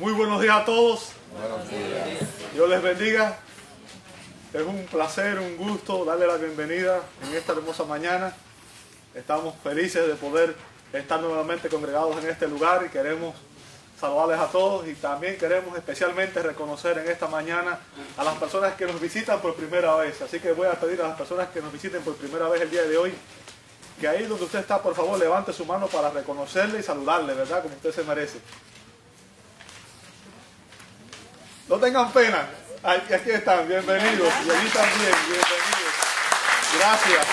Muy buenos días a todos. Buenos días. Dios les bendiga. Es un placer, un gusto darle la bienvenida en esta hermosa mañana. Estamos felices de poder estar nuevamente congregados en este lugar y queremos saludarles a todos y también queremos especialmente reconocer en esta mañana a las personas que nos visitan por primera vez. Así que voy a pedir a las personas que nos visiten por primera vez el día de hoy que ahí donde usted está, por favor, levante su mano para reconocerle y saludarle, ¿verdad? Como usted se merece. No tengan pena. Aquí están, bienvenidos. Y allí también, bienvenidos. Gracias.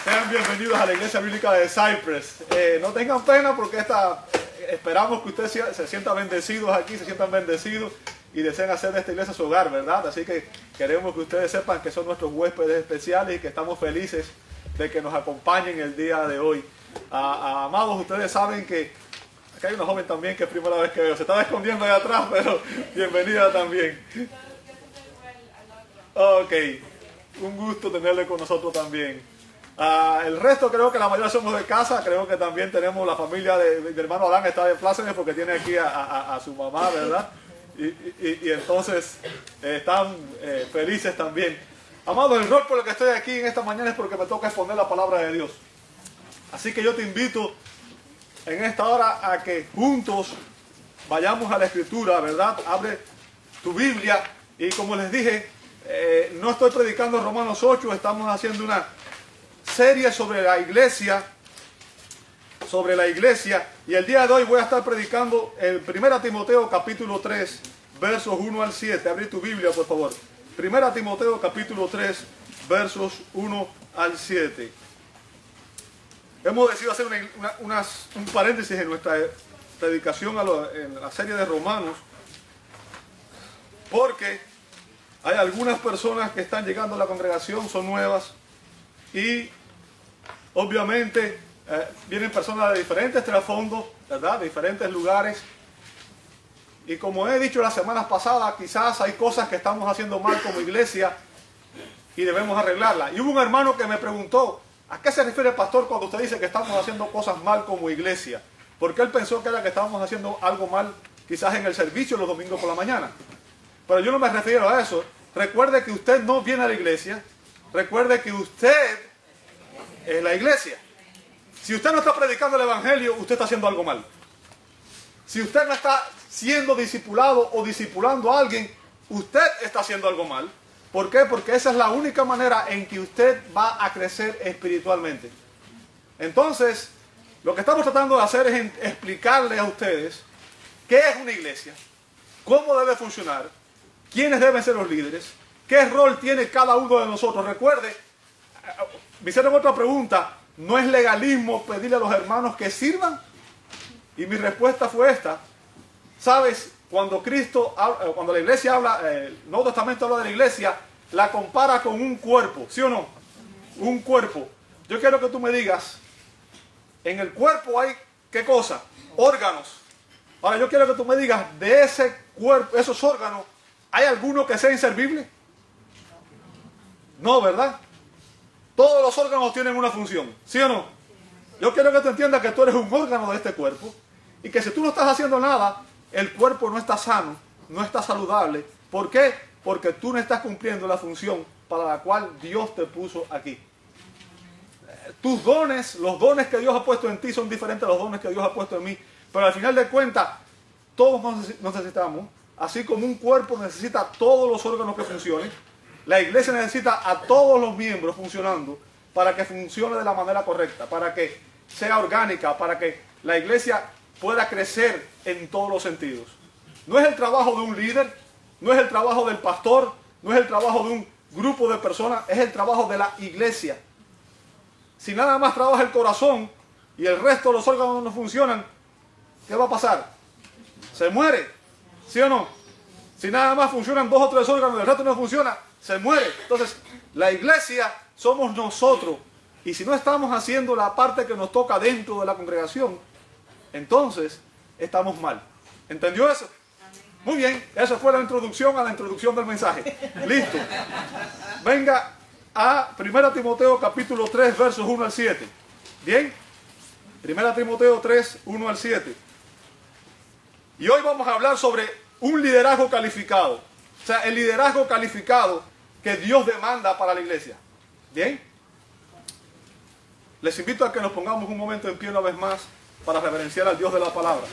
Sean bienvenidos a la Iglesia Bíblica de Cypress. No tengan pena porque esperamos que ustedes se sientan bendecidos aquí, se sientan bendecidos y deseen hacer de esta iglesia su hogar, ¿verdad? Así que queremos que ustedes sepan que son nuestros huéspedes especiales y que estamos felices de que nos acompañen el día de hoy. Amados, ustedes saben que acá hay una joven también que es primera vez que veo. Se estaba escondiendo ahí atrás, pero bienvenida también. Ok, un gusto tenerle con nosotros también. El resto creo que la mayoría somos de casa. Creo que también tenemos la familia de mi hermano Alan, está de plácemes porque tiene aquí a su mamá, ¿verdad? Y entonces están felices también. Amados, el rol por el que estoy aquí en esta mañana es porque me toca exponer la palabra de Dios. Así que yo te invito en esta hora a que juntos vayamos a la Escritura, ¿verdad? Abre tu Biblia y como les dije, no estoy predicando Romanos 8, estamos haciendo una serie sobre la iglesia, y el día de hoy voy a estar predicando el 1 Timoteo capítulo 3, versos 1 al 7. Abrí tu Biblia, por favor. 1 Timoteo capítulo 3, versos 1 al 7. Hemos decidido hacer un paréntesis en nuestra predicación en la serie de Romanos, porque hay algunas personas que están llegando a la congregación, son nuevas, y obviamente vienen personas de diferentes trasfondos, ¿verdad? De diferentes lugares. Y como he dicho las semanas pasadas, quizás hay cosas que estamos haciendo mal como iglesia y debemos arreglarlas. Y hubo un hermano que me preguntó, ¿a qué se refiere el pastor cuando usted dice que estamos haciendo cosas mal como iglesia? Porque él pensó que era que estábamos haciendo algo mal quizás en el servicio los domingos por la mañana. Pero yo no me refiero a eso. Recuerde que usted no viene a la iglesia. Recuerde que usted es la iglesia. Si usted no está predicando el evangelio, usted está haciendo algo mal. Si usted no está siendo discipulado o discipulando a alguien, usted está haciendo algo mal. ¿Por qué? Porque esa es la única manera en que usted va a crecer espiritualmente. Entonces, lo que estamos tratando de hacer es explicarle a ustedes qué es una iglesia, cómo debe funcionar, quiénes deben ser los líderes, qué rol tiene cada uno de nosotros. Recuerde, me hicieron otra pregunta, ¿no es legalismo pedirle a los hermanos que sirvan? Y mi respuesta fue esta. ¿Sabes? Cuando la iglesia habla, el Nuevo Testamento habla de la iglesia, la compara con un cuerpo, ¿sí o no? Un cuerpo. Yo quiero que tú me digas, en el cuerpo hay, ¿qué cosa? Órganos. Ahora yo quiero que tú me digas, de ese cuerpo, esos órganos, ¿hay alguno que sea inservible? No, ¿verdad? Todos los órganos tienen una función, ¿sí o no? Yo quiero que tú entiendas que tú eres un órgano de este cuerpo y que si tú no estás haciendo nada, el cuerpo no está sano, no está saludable. ¿Por qué? Porque tú no estás cumpliendo la función para la cual Dios te puso aquí. Tus dones, los dones que Dios ha puesto en ti son diferentes a los dones que Dios ha puesto en mí. Pero al final de cuentas, todos nos necesitamos. Así como un cuerpo necesita todos los órganos que funcionen, la iglesia necesita a todos los miembros funcionando para que funcione de la manera correcta, para que sea orgánica, para que la iglesia pueda crecer en todos los sentidos. No es el trabajo de un líder, no es el trabajo del pastor, no es el trabajo de un grupo de personas, es el trabajo de la iglesia. Si nada más trabaja el corazón y el resto de los órganos no funcionan, ¿qué va a pasar? Se muere, ¿sí o no? Si nada más funcionan 2 o 3 órganos y el resto no funciona, se muere. Entonces, la iglesia somos nosotros. Y si no estamos haciendo la parte que nos toca dentro de la congregación, entonces estamos mal. ¿Entendió eso? Muy bien, eso fue la introducción a la introducción del mensaje. Listo. Venga a 1 Timoteo capítulo 3, versos 1 al 7. ¿Bien? 1 Timoteo 3, 1 al 7. Y hoy vamos a hablar sobre un liderazgo calificado. O sea, el liderazgo calificado que Dios demanda para la iglesia. ¿Bien? Les invito a que nos pongamos un momento en pie una vez más para reverenciar al Dios de la palabra.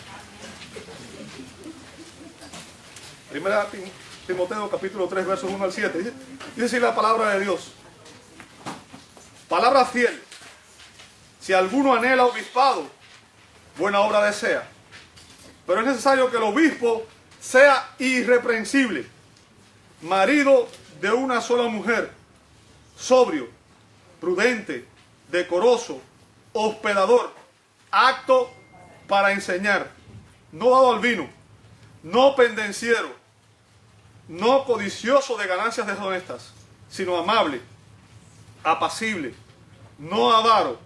Primera Timoteo capítulo 3 versos 1 al 7. Dice así la palabra de Dios. Palabra fiel. Si alguno anhela obispado, buena obra desea. Pero es necesario que el obispo sea irreprensible, marido de una sola mujer, sobrio, prudente, decoroso, hospedador, apto para enseñar, no dado al vino, no pendenciero, no codicioso de ganancias deshonestas, sino amable, apacible, no avaro,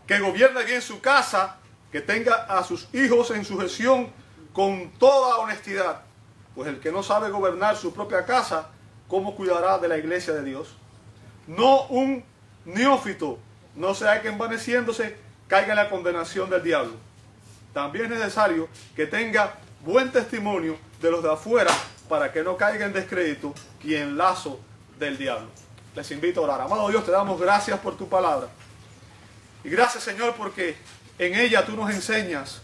que gobierne bien su casa, que tenga a sus hijos en sujeción con toda honestidad. Pues el que no sabe gobernar su propia casa, ¿cómo cuidará de la iglesia de Dios? No un neófito, no sea que envaneciéndose caiga en la condenación del diablo. También es necesario que tenga buen testimonio de los de afuera, para que no caiga en descrédito y en lazo del diablo. Les invito a orar. Amado Dios, te damos gracias por tu palabra. Y gracias, Señor, porque en ella tú nos enseñas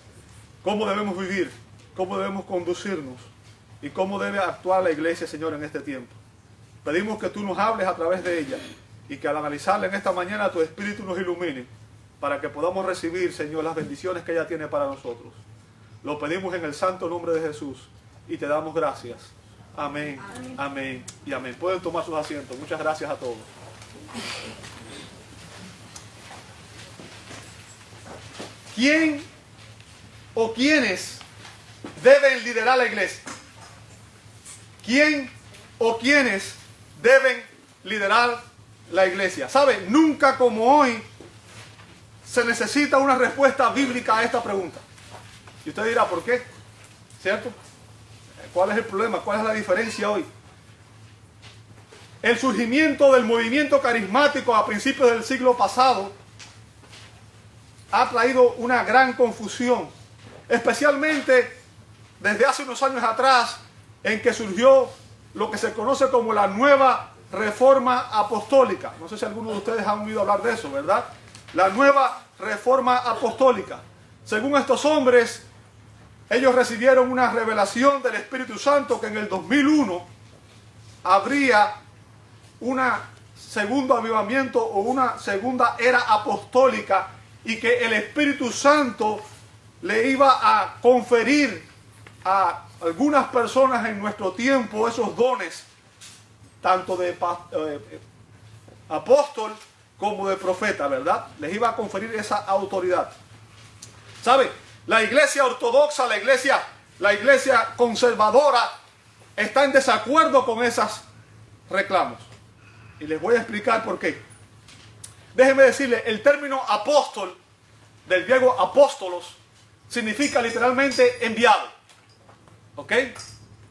cómo debemos vivir, cómo debemos conducirnos y cómo debe actuar la iglesia, Señor, en este tiempo. Pedimos que tú nos hables a través de ella y que al analizarla en esta mañana tu Espíritu nos ilumine para que podamos recibir, Señor, las bendiciones que ella tiene para nosotros. Lo pedimos en el santo nombre de Jesús y te damos gracias. Amén, amén y amén. Pueden tomar sus asientos. Muchas gracias a todos. ¿Quién o quiénes deben liderar la iglesia? ¿Quién o quiénes deben liderar la iglesia? ¿Sabe? Nunca como hoy se necesita una respuesta bíblica a esta pregunta. Y usted dirá, ¿por qué? ¿Cierto? ¿Cuál es el problema? ¿Cuál es la diferencia hoy? El surgimiento del movimiento carismático a principios del siglo pasado ha traído una gran confusión, especialmente desde hace unos años atrás, en que surgió lo que se conoce como la nueva reforma apostólica. No sé si algunos de ustedes han oído hablar de eso, ¿verdad? La nueva reforma apostólica. Según estos hombres, ellos recibieron una revelación del Espíritu Santo que en el 2001 habría un segundo avivamiento o una segunda era apostólica y que el Espíritu Santo le iba a conferir a algunas personas en nuestro tiempo esos dones, tanto de apóstol como de profeta, ¿verdad? Les iba a conferir esa autoridad. ¿Sabe? La iglesia ortodoxa, la iglesia conservadora está en desacuerdo con esos reclamos. Y les voy a explicar por qué. Déjenme decirle, el término apóstol, del griego apóstolos, significa literalmente enviado. ¿Ok?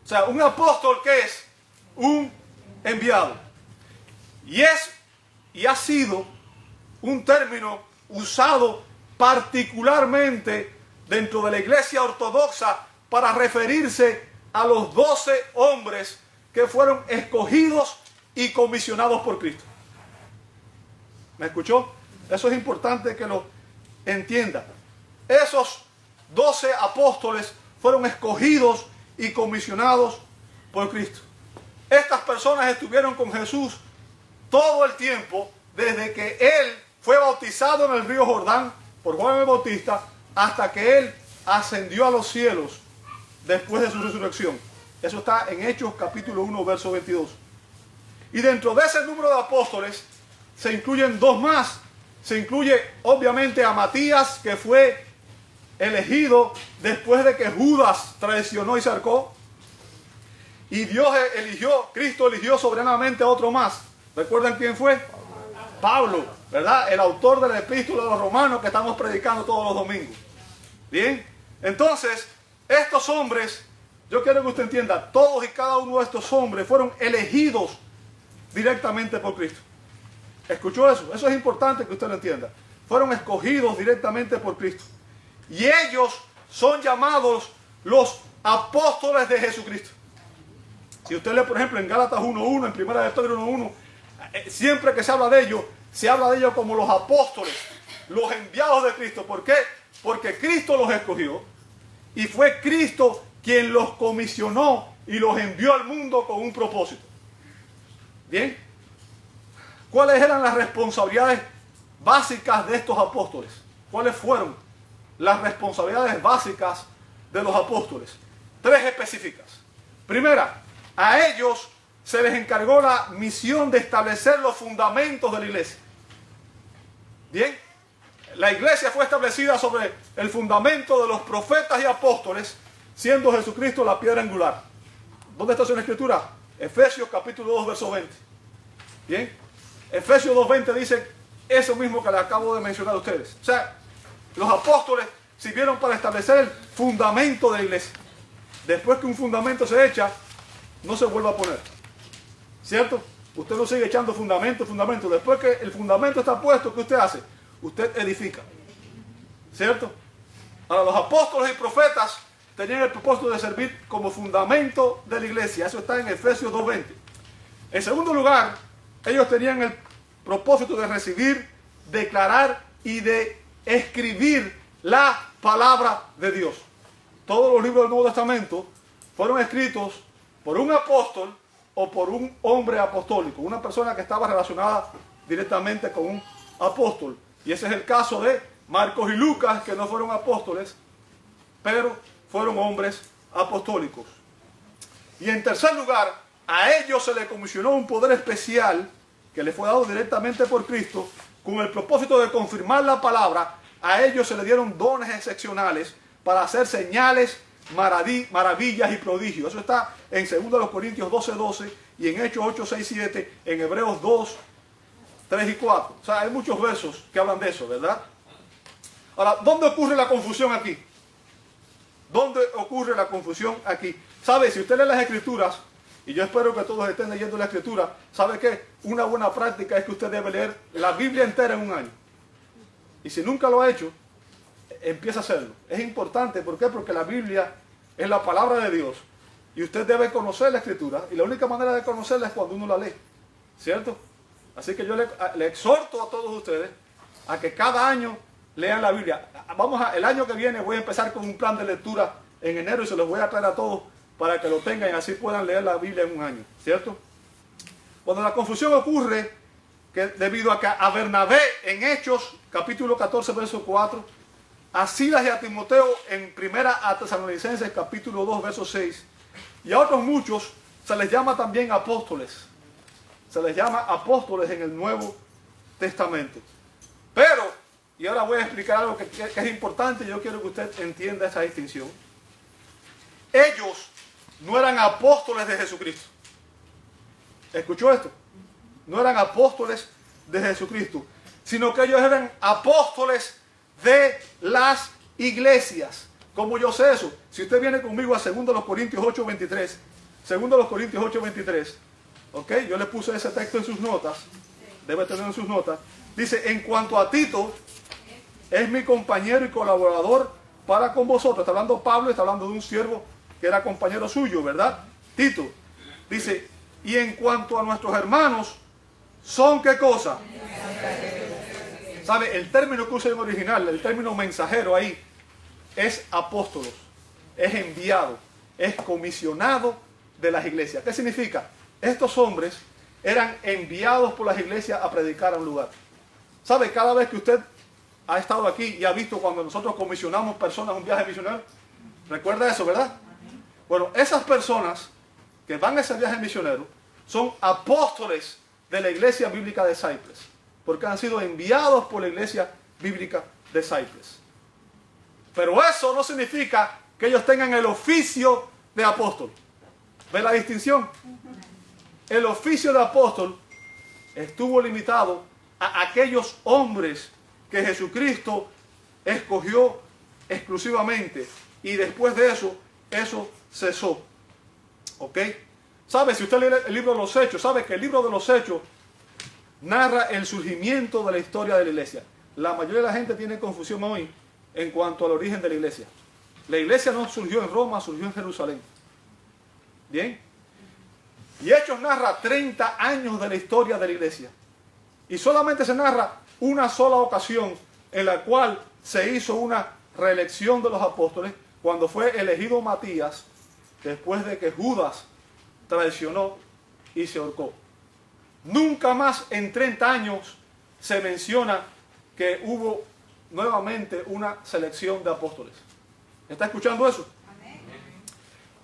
O sea, un apóstol, ¿qué es? Un enviado. Y ha sido un término usado particularmente dentro de la iglesia ortodoxa para referirse a los 12 hombres que fueron escogidos y comisionados por Cristo. ¿Me escuchó? Eso es importante que lo entienda. Esos 12 apóstoles fueron escogidos y comisionados por Cristo. Estas personas estuvieron con Jesús todo el tiempo, desde que Él fue bautizado en el río Jordán por Juan el Bautista, hasta que Él ascendió a los cielos después de su resurrección. Eso está en Hechos capítulo 1, verso 22. Y dentro de ese número de apóstoles se incluyen dos más. Se incluye obviamente a Matías, que fue elegido después de que Judas traicionó y se ahorcó. Y Cristo eligió soberanamente a otro más. ¿Recuerdan quién fue? Pablo, ¿verdad? El autor de la epístola de los Romanos que estamos predicando todos los domingos. Bien, entonces, estos hombres, yo quiero que usted entienda, todos y cada uno de estos hombres fueron elegidos directamente por Cristo. ¿Escuchó eso? Eso es importante que usted lo entienda. Fueron escogidos directamente por Cristo. Y ellos son llamados los apóstoles de Jesucristo. Si usted lee, por ejemplo, en Gálatas 1.1, en Primera de Pedro 1.1, siempre que se habla de ellos como los apóstoles, los enviados de Cristo. ¿Por qué? Porque Cristo los escogió y fue Cristo quien los comisionó y los envió al mundo con un propósito. Bien, ¿cuáles eran las responsabilidades básicas de estos apóstoles? ¿Cuáles fueron las responsabilidades básicas de los apóstoles? 3 específicas. Primera, a ellos se les encargó la misión de establecer los fundamentos de la iglesia. Bien, la iglesia fue establecida sobre el fundamento de los profetas y apóstoles, siendo Jesucristo la piedra angular. ¿Dónde está eso en la Escritura? Efesios capítulo 2, verso 20. Bien, Efesios 2:20 dice eso mismo que les acabo de mencionar a ustedes. O sea, los apóstoles sirvieron para establecer el fundamento de la iglesia. Después que un fundamento se echa, no se vuelve a poner. ¿Cierto? Usted no sigue echando fundamento. Después que el fundamento está puesto, ¿qué usted hace? Usted edifica. ¿Cierto? Ahora, los apóstoles y profetas tenían el propósito de servir como fundamento de la iglesia. Eso está en Efesios 2:20. En segundo lugar, ellos tenían el propósito de recibir, declarar y de escribir la palabra de Dios. Todos los libros del Nuevo Testamento fueron escritos por un apóstol o por un hombre apostólico, una persona que estaba relacionada directamente con un apóstol. Y ese es el caso de Marcos y Lucas, que no fueron apóstoles, pero fueron hombres apostólicos. Y en tercer lugar, a ellos se les comisionó un poder especial que les fue dado directamente por Cristo, con el propósito de confirmar la palabra. A ellos se les dieron dones excepcionales para hacer señales, maravillas y prodigios. Eso está en 2 Corintios 12:12 y en Hechos 8:6-7, en Hebreos 2:3 y 4. O sea, hay muchos versos que hablan de eso, ¿verdad? Ahora, ¿dónde ocurre la confusión aquí? ¿Dónde ocurre la confusión aquí? ¿Sabe? Si usted lee las Escrituras, y yo espero que todos estén leyendo la Escritura, ¿sabe qué? Una buena práctica es que usted debe leer la Biblia entera en un año. Y si nunca lo ha hecho, empieza a hacerlo. Es importante, ¿por qué? Porque la Biblia es la palabra de Dios. Y usted debe conocer la Escritura. Y la única manera de conocerla es cuando uno la lee. ¿Cierto? Así que yo le exhorto a todos ustedes a que cada año lean la Biblia. El año que viene voy a empezar con un plan de lectura en enero y se los voy a traer a todos para que lo tengan y así puedan leer la Biblia en un año. ¿Cierto? Cuando la confusión ocurre, que debido a que a Bernabé en Hechos, capítulo 14, verso 4, a Silas y a Timoteo en Primera a Tesalonicenses, capítulo 2, verso 6, y a otros muchos se les llama también apóstoles. Se les llama apóstoles en el Nuevo Testamento. Pero, y ahora voy a explicar algo que es importante y yo quiero que usted entienda esa distinción. Ellos no eran apóstoles de Jesucristo. ¿Escuchó esto? No eran apóstoles de Jesucristo, sino que ellos eran apóstoles de las iglesias. ¿Cómo yo sé eso? Si usted viene conmigo a 2 Corintios 8:23, 2 Corintios 8:23, ¿ok? Yo le puse ese texto en sus notas, debe tener en sus notas. Dice, en cuanto a Tito, es mi compañero y colaborador para con vosotros. Está hablando Pablo, está hablando de un siervo que era compañero suyo, ¿verdad? Tito. Dice, y en cuanto a nuestros hermanos, ¿son qué cosa? ¿Sabe? El término que usa en original, el término mensajero ahí, es apóstolos, es enviado, es comisionado de las iglesias. ¿Qué significa? Estos hombres eran enviados por las iglesias a predicar a un lugar. ¿Sabe? Cada vez que usted ha estado aquí y ha visto cuando nosotros comisionamos personas a un viaje misionero, ¿recuerda eso, verdad? Bueno, esas personas que van a ese viaje misionero son apóstoles de la iglesia bíblica de Cypress, porque han sido enviados por la iglesia bíblica de Cypress. Pero eso no significa que ellos tengan el oficio de apóstol. ¿Ve la distinción? El oficio de apóstol estuvo limitado a aquellos hombres que Jesucristo escogió exclusivamente, y después de eso cesó. ¿Ok? ¿Sabe? Si usted lee el libro de los Hechos, sabe que el libro de los Hechos narra el surgimiento de la historia de la iglesia. La mayoría de la gente tiene confusión hoy en cuanto al origen de la iglesia. La iglesia no surgió en Roma, surgió en Jerusalén. Bien. Y Hechos narra 30 años de la historia de la iglesia. Y solamente se narra una sola ocasión en la cual se hizo una reelección de los apóstoles, cuando fue elegido Matías, después de que Judas traicionó y se ahorcó. Nunca más en 30 años se menciona que hubo nuevamente una selección de apóstoles. ¿Está escuchando eso? Amén.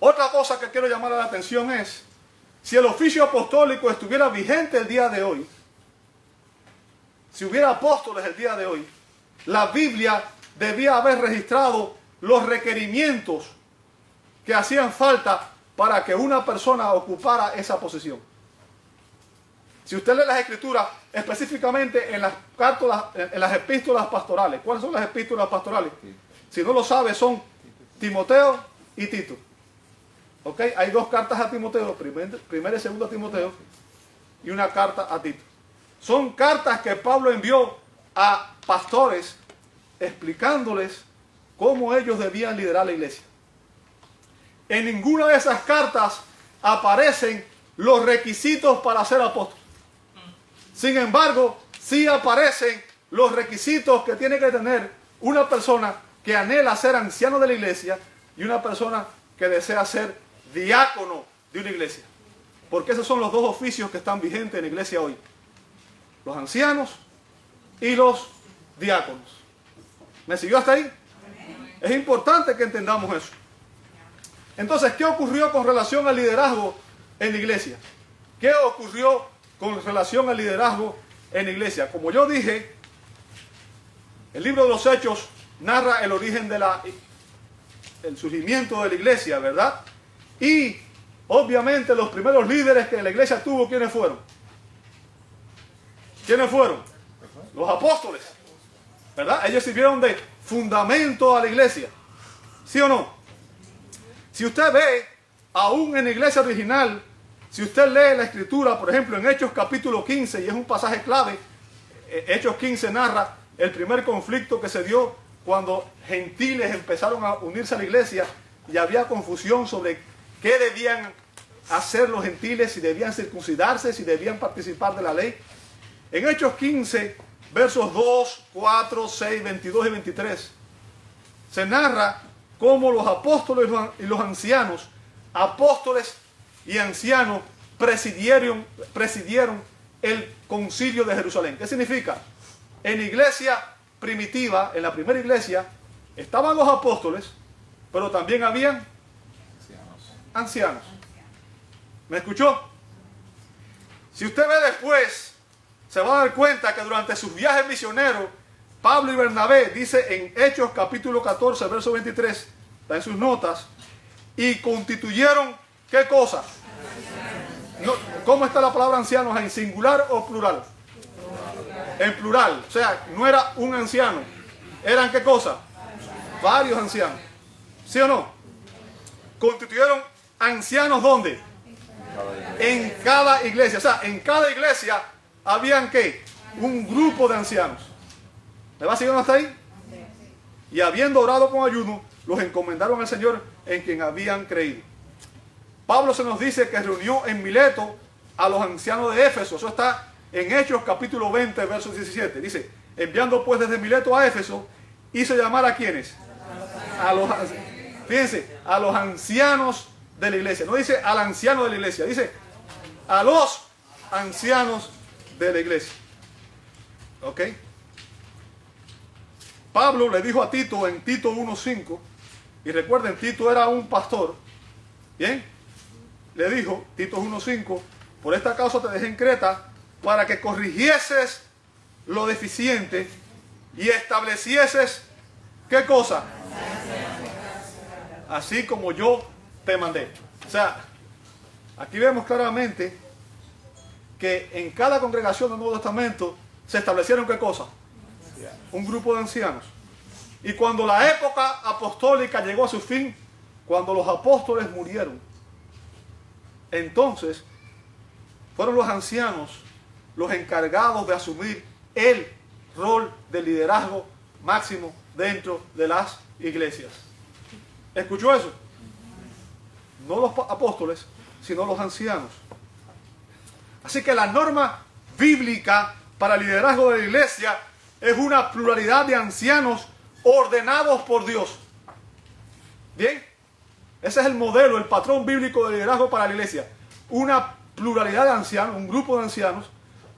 Otra cosa que quiero llamar la atención es, si el oficio apostólico estuviera vigente el día de hoy, si hubiera apóstoles el día de hoy, la Biblia debía haber registrado los requerimientos que hacían falta para que una persona ocupara esa posición. Si usted lee las Escrituras, específicamente en las epístolas pastorales. ¿Cuáles son las epístolas pastorales? Si no lo sabe, son Timoteo y Tito. ¿Ok? Hay 2 cartas a Timoteo, primera y segunda a Timoteo, y una carta a Tito. Son cartas que Pablo envió a pastores explicándoles cómo ellos debían liderar la iglesia. En ninguna de esas cartas aparecen los requisitos para ser apóstol. Sin embargo, sí aparecen los requisitos que tiene que tener una persona que anhela ser anciano de la iglesia y una persona que desea ser diácono de una iglesia. Porque esos son los 2 oficios que están vigentes en la iglesia hoy. Los ancianos y los diáconos. ¿Me siguió hasta ahí? Es importante que entendamos eso. Entonces, ¿qué ocurrió con relación al liderazgo en la iglesia? ¿Qué ocurrió con relación al liderazgo en la iglesia? Como yo dije, el libro de los Hechos narra el origen el surgimiento de la iglesia, ¿verdad? Y obviamente los primeros líderes que la iglesia tuvo, ¿quiénes fueron? ¿Quiénes fueron? Los apóstoles, ¿verdad? Ellos sirvieron de fundamento a la iglesia, ¿sí o no? Si usted ve, aún en la iglesia original, si usted lee la escritura, por ejemplo, en Hechos capítulo 15, y es un pasaje clave, Hechos 15 narra el primer conflicto que se dio cuando gentiles empezaron a unirse a la iglesia y había confusión sobre qué debían hacer los gentiles, si debían circuncidarse, si debían participar de la ley. En Hechos 15, versos 2, 4, 6, 22 y 23, se narra cómo los apóstoles y los ancianos, apóstoles y ancianos, presidieron el concilio de Jerusalén. ¿Qué significa? En la iglesia primitiva, en la primera iglesia, estaban los apóstoles, pero también habían ancianos. ¿Me escuchó? Si usted ve después, se va a dar cuenta que durante sus viajes misioneros, Pablo y Bernabé, dice en Hechos capítulo 14, verso 23, está en sus notas, y constituyeron, ¿qué cosa? No, ¿cómo está la palabra ancianos? ¿En singular o plural? En plural, o sea, no era un anciano, ¿eran qué cosa? Varios ancianos, ¿sí o no? Constituyeron ancianos, ¿dónde? En cada iglesia, o sea, en cada iglesia habían ¿qué? Un grupo de ancianos. ¿Me va siguiendo hasta ahí? Y habiendo orado con ayuno, los encomendaron al Señor en quien habían creído. Pablo se nos dice que reunió en Mileto a los ancianos de Éfeso. Eso está en Hechos capítulo 20, verso 17. Dice, enviando pues desde Mileto a Éfeso, hizo llamar ¿a quiénes? Fíjense, a los ancianos de la iglesia. No dice al anciano de la iglesia, dice a los ancianos de la iglesia. ¿Ok? Pablo le dijo a Tito en Tito 1:5, y recuerden, Tito era un pastor, ¿bien? Le dijo, Tito 1:5, por esta causa te dejé en Creta, para que corrigieses lo deficiente y establecieses, ¿qué cosa? Así como yo te mandé. O sea, aquí vemos claramente que en cada congregación del Nuevo Testamento se establecieron ¿qué cosa? Un grupo de ancianos. Y cuando la época apostólica llegó a su fin, cuando los apóstoles murieron, entonces fueron los ancianos los encargados de asumir el rol de liderazgo máximo dentro de las iglesias. ¿Escuchó eso? No los apóstoles, sino los ancianos. Así que la norma bíblica para el liderazgo de la iglesia es una pluralidad de ancianos ordenados por Dios. ¿Bien? Ese es el modelo, el patrón bíblico de liderazgo para la iglesia. Una pluralidad de ancianos, un grupo de ancianos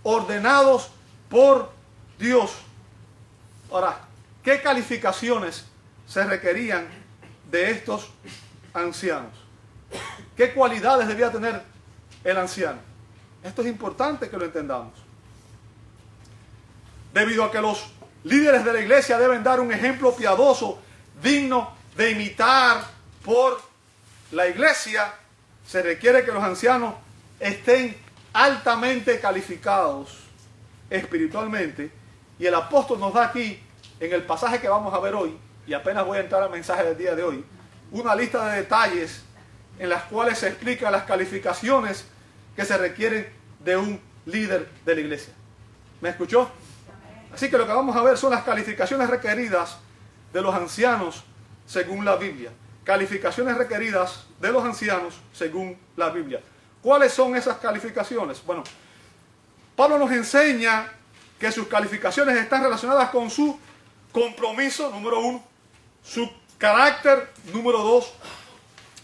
ordenados por Dios. Ahora, ¿qué calificaciones se requerían de estos ancianos? ¿Qué cualidades debía tener el anciano? Esto es importante que lo entendamos. Debido a que los líderes de la iglesia deben dar un ejemplo piadoso, digno de imitar por la iglesia, se requiere que los ancianos estén altamente calificados espiritualmente. Y el apóstol nos da aquí, en el pasaje que vamos a ver hoy, y apenas voy a entrar al mensaje del día de hoy, una lista de detalles en las cuales se explican las calificaciones que se requieren de un líder de la iglesia. ¿Me escuchó? Así que lo que vamos a ver son las calificaciones requeridas de los ancianos según la Biblia. Calificaciones requeridas de los ancianos según la Biblia. ¿Cuáles son esas calificaciones? Bueno, Pablo nos enseña que sus calificaciones están relacionadas con su compromiso, número 1, su carácter, número 2,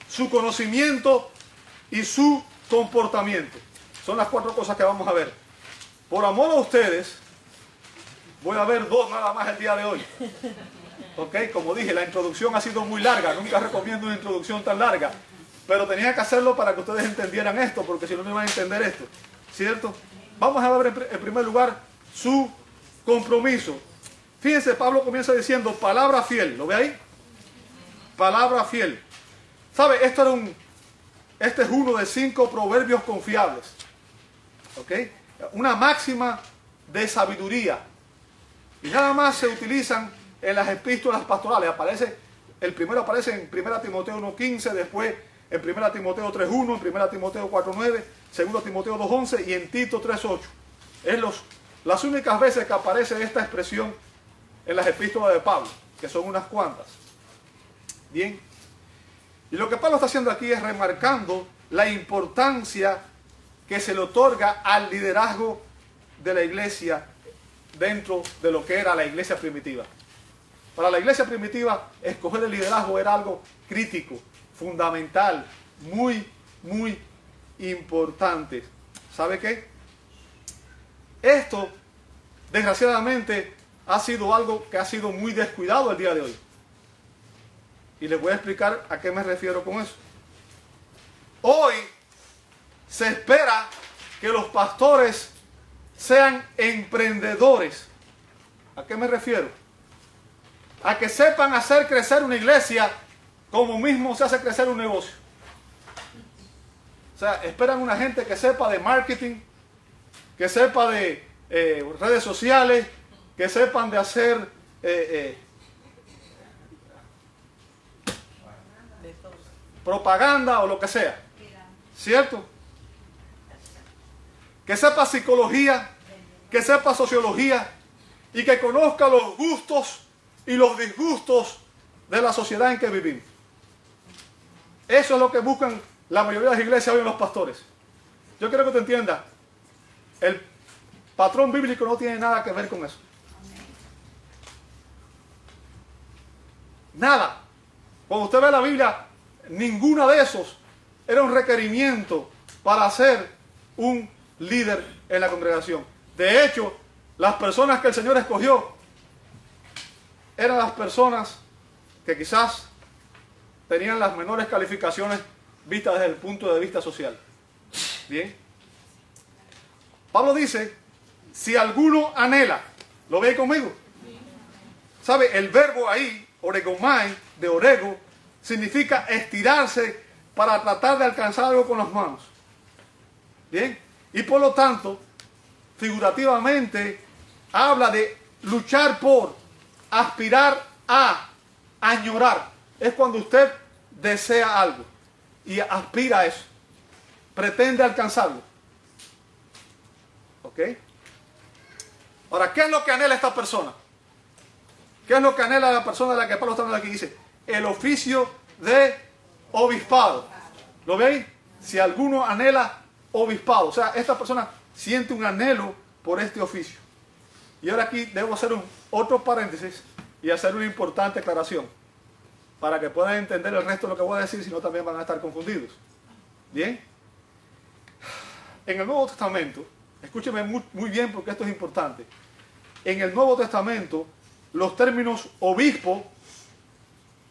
su conocimiento y su comportamiento. Son las 4 cosas que vamos a ver. Por amor a ustedes, voy a ver 2 nada más el día de hoy. ¿Ok? Como dije, la introducción ha sido muy larga. Nunca recomiendo una introducción tan larga. Pero tenía que hacerlo para que ustedes entendieran esto, porque si no, no iban a entender esto. ¿Cierto? Vamos a ver en primer lugar su compromiso. Fíjense, Pablo comienza diciendo palabra fiel. ¿Lo ve ahí? Palabra fiel. ¿Sabe? Este es uno de 5 proverbios confiables. ¿Ok? Una máxima de sabiduría. Y nada más se utilizan en las epístolas pastorales. El primero aparece en 1 Timoteo 1.15, después en 1 Timoteo 3.1, en 1 Timoteo 4.9, 2 Timoteo 2.11 y en Tito 3.8. Es las únicas veces que aparece esta expresión en las epístolas de Pablo, que son unas cuantas. Bien. Y lo que Pablo está haciendo aquí es remarcando la importancia que se le otorga al liderazgo de la iglesia dentro de lo que era la iglesia primitiva. Para la iglesia primitiva, escoger el liderazgo era algo crítico, fundamental, muy, muy importante. ¿Sabe qué? Esto, desgraciadamente, ha sido algo que ha sido muy descuidado el día de hoy. Y les voy a explicar a qué me refiero con eso. Hoy se espera que los pastores sean emprendedores. ¿A qué me refiero? A que sepan hacer crecer una iglesia como mismo se hace crecer un negocio. O sea, esperan una gente que sepa de marketing, que sepa de redes sociales, que sepan de hacer propaganda o lo que sea. ¿Cierto? Que sepa psicología, que sepa sociología y que conozca los gustos y los disgustos de la sociedad en que vivimos. Eso es lo que buscan la mayoría de las iglesias hoy en los pastores. Yo quiero que te entiendas, el patrón bíblico no tiene nada que ver con eso. Nada. Cuando usted ve la Biblia, ninguno de esos era un requerimiento para ser un líder en la congregación. De hecho, las personas que el Señor escogió eran las personas que quizás tenían las menores calificaciones vistas desde el punto de vista social. Bien. Pablo dice, si alguno anhela, ¿lo ve conmigo? ¿Sabe? El verbo ahí, oregomai, de orego, significa estirarse para tratar de alcanzar algo con las manos. Bien. Y por lo tanto, figurativamente, habla de luchar por, aspirar a, añorar. Es cuando usted desea algo y aspira a eso. Pretende alcanzarlo. ¿Ok? Ahora, ¿qué es lo que anhela esta persona? ¿Qué es lo que anhela la persona de la que Pablo está hablando aquí? Dice, el oficio de obispado. ¿Lo veis? Si alguno anhela obispado. O sea, esta persona siente un anhelo por este oficio. Y ahora aquí debo hacer otro paréntesis y hacer una importante aclaración para que puedan entender el resto de lo que voy a decir, si no también van a estar confundidos. ¿Bien? En el Nuevo Testamento, escúcheme muy bien porque esto es importante. En el Nuevo Testamento, los términos obispo,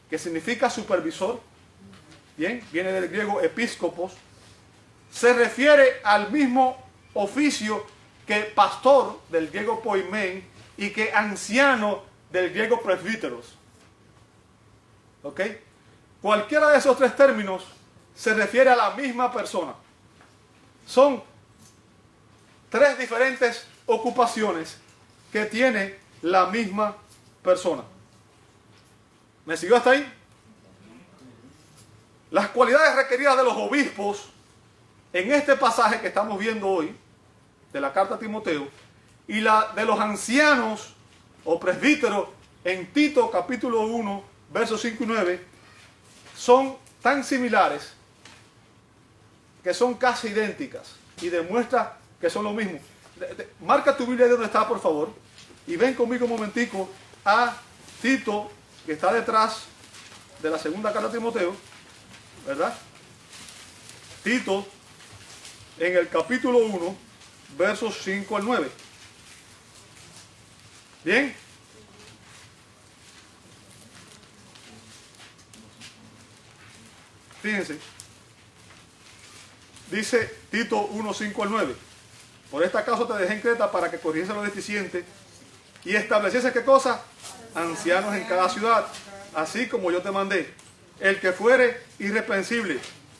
que significa supervisor, bien, viene del griego episcopos, se refiere al mismo oficio que pastor, del griego poimen, y que anciano, del griego presbíteros. ¿Ok? Cualquiera de esos tres términos se refiere a la misma persona. Son tres diferentes ocupaciones que tiene la misma persona. ¿Me siguió hasta ahí? Las cualidades requeridas de los obispos en este pasaje que estamos viendo hoy, de la carta a Timoteo, y la de los ancianos o presbíteros en Tito capítulo 1, versos 5 y 9, son tan similares que son casi idénticas y demuestra que son lo mismo. Marca tu Biblia de donde está, por favor, y ven conmigo un momentico a Tito, que está detrás de la segunda carta a Timoteo, ¿verdad? Tito, en el capítulo 1, versos 5 al 9. ¿Bien? Fíjense. Dice Tito 1, 5 al 9. Por esta causa te dejé en Creta para que corrigiese lo deficiente y estableciese, ¿qué cosa? Ancianos en cada ciudad, así como yo te mandé. El que fuere irreprensible,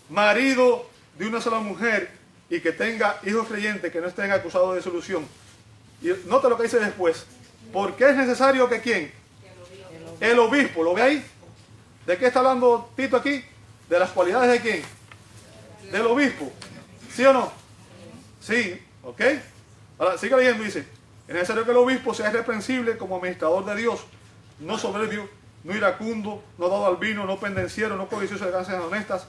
marido de una sola mujer y que tenga hijos creyentes que no estén acusados de solución. Y nota lo que dice después. Porque es necesario que ¿quién? El obispo. ¿Lo ve ahí? ¿De qué está hablando Tito aquí? De las cualidades de ¿quién? Del obispo. ¿Sí o no? Sí. ¿Ok? Ahora sigue leyendo, dice. Es necesario que el obispo sea irreprensible como administrador de Dios, no soberbio, no iracundo, no dado al vino, no pendenciero, no codicioso de ganancias honestas,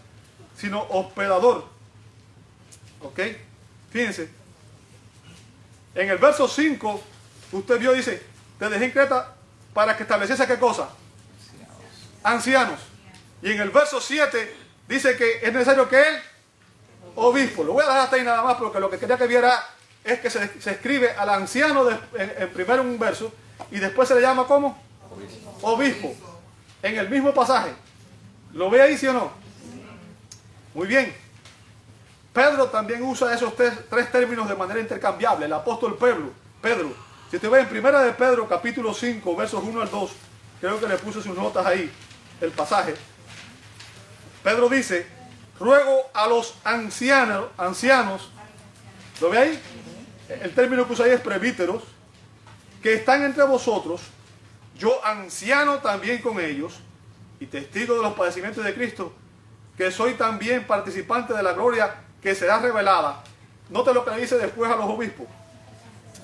sino hospedador. ¿Ok? Fíjense. En el verso 5, usted vio, dice, te dejé en Creta para que estableciese ¿qué cosa? Ancianos. Y en el verso 7 dice que es necesario que él, obispo. Lo voy a dejar hasta ahí nada más porque lo que quería que viera es que se escribe al anciano en primero un verso y después se le llama ¿cómo? Obispo. En el mismo pasaje. ¿Lo ve ahí, sí o no? Muy bien. Pedro también usa esos tres términos de manera intercambiable. El apóstol Pedro. Si usted ve en primera de Pedro, capítulo 5, versos 1 al 2, creo que le puse sus notas ahí, el pasaje. Pedro dice, ruego a los ancianos, ¿lo ve ahí? El término que usa ahí es presbíteros, que están entre vosotros, yo anciano también con ellos, y testigo de los padecimientos de Cristo, que soy también participante de la gloria que será revelada. Note lo que le dice después a los obispos,